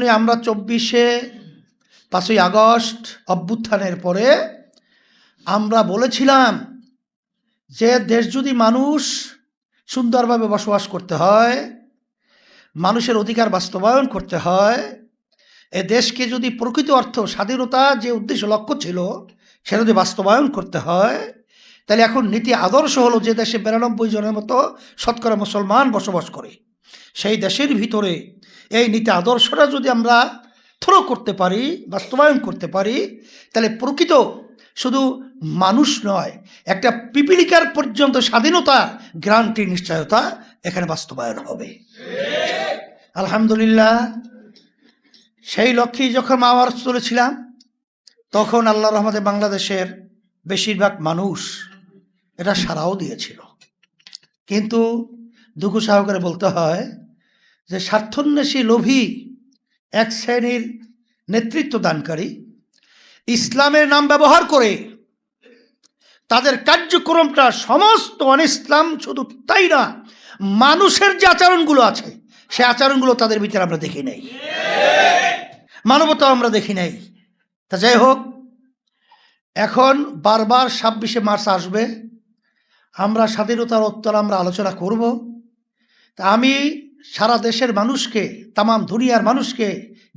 জন্যই আমরা 5ই আগস্ট অভ্যুত্থানের পরে আমরা বলেছিলাম যে দেশ যদি মানুষ সুন্দরভাবে বসবাস করতে হয়, মানুষের অধিকার বাস্তবায়ন করতে হয়, এ দেশকে যদি প্রকৃত অর্থ স্বাধীনতা যে উদ্দেশ্য লক্ষ্য ছিল সেটা যদি বাস্তবায়ন করতে হয়, তাহলে এখন নীতি আদর্শ হলো যে দেশে 92 জনের মতো শতকরা মুসলমান বসবাস করে, সেই দেশের ভিতরে এই নীতি আদর্শটা যদি আমরা থ্রো করতে পারি, বাস্তবায়ন করতে পারি, তাহলে প্রকৃত শুধু মানুষ নয়, একটা পিপিলিকার পর্যন্ত স্বাধীনতা গ্যারান্টি নিশ্চয়তা এখানে বাস্তবায়ন হবে। আলহামদুলিল্লাহ, সেই লক্ষ্যেই যখন মাওয়ার্স তুলেছিলাম তখন আল্লাহর রহমতে বাংলাদেশের বেশিরভাগ মানুষ এটা সাড়াও দিয়েছিল। কিন্তু দুঃখ সহকারে বলতে হয় যে স্বার্থন্বেষী লোভী এক শ্রেণীর নেতৃত্ব দানকারী ইসলামের নাম ব্যবহার করে তাদের কার্যক্রমটা সমস্ত অনিসলাম, শুধু তাই না, মানুষের যে আচরণগুলো আছে সে আচরণগুলো তাদের ভিতরে আমরা দেখি নাই, মানবতা আমরা দেখি নাই। তা যাই হোক, এখন বারবার 26শে মার্চ আসবে, আমরা স্বাধীনতার উত্তর আমরা আলোচনা করব। তা আমি সারা দেশের মানুষকে, তামাম দুনিয়ার মানুষকে,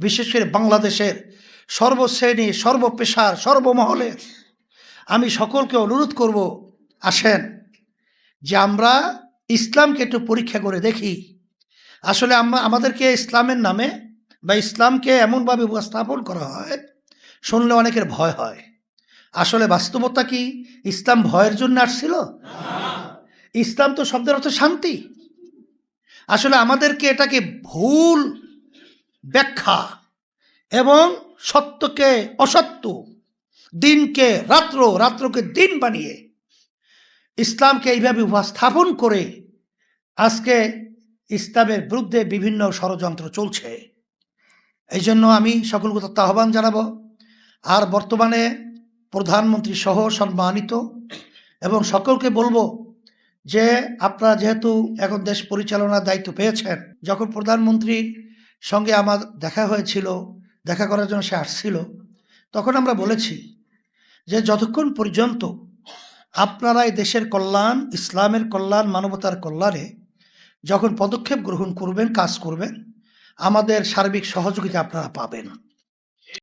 বিশেষ করে বাংলাদেশের সর্বশ্রেণী, সর্বপেশার, সর্বমহলের আমি সকলকে অনুরোধ করব, আসেন যে আমরা ইসলামকে একটু পরীক্ষা করে দেখি। আসলে আমাদেরকে ইসলামের নামে বা ইসলামকে এমনভাবে উপস্থাপন করা হয়, শুনলে অনেকের ভয় হয়। আসলে বাস্তবতা কি ইসলাম ভয়ের জন্য আসছিল? ইসলাম তো শব্দের অর্থ শান্তি। আসলে আমাদেরকে এটাকে ভুল ব্যাখ্যা এবং সত্যকে অসত্য, দিনকে রাত্র, রাত্রকে দিন বানিয়ে ইসলামকে এইভাবে উপস্থাপন করে আজকে ইসলামের বিরুদ্ধে বিভিন্ন ষড়যন্ত্র চলছে। এই জন্য আমি সকলকে আহ্বান জানাবো। আর বর্তমানে প্রধানমন্ত্রী সহ সম্মানিত এবং সকলকে বলবো যে আপনারা যেহেতু এখন দেশ পরিচালনার দায়িত্ব পেয়েছেন, যখন প্রধানমন্ত্রীর সঙ্গে আমার দেখা হয়েছিল, দেখা করার জন্য সে আসছিল, তখন আমরা বলেছি যে যতক্ষণ পর্যন্ত আপনারা এই দেশের কল্যাণ, ইসলামের কল্যাণ, মানবতার কল্যাণে যখন পদক্ষেপ গ্রহণ করবেন, কাজ করবেন, আমাদের সার্বিক সহযোগিতা আপনারা পাবেন।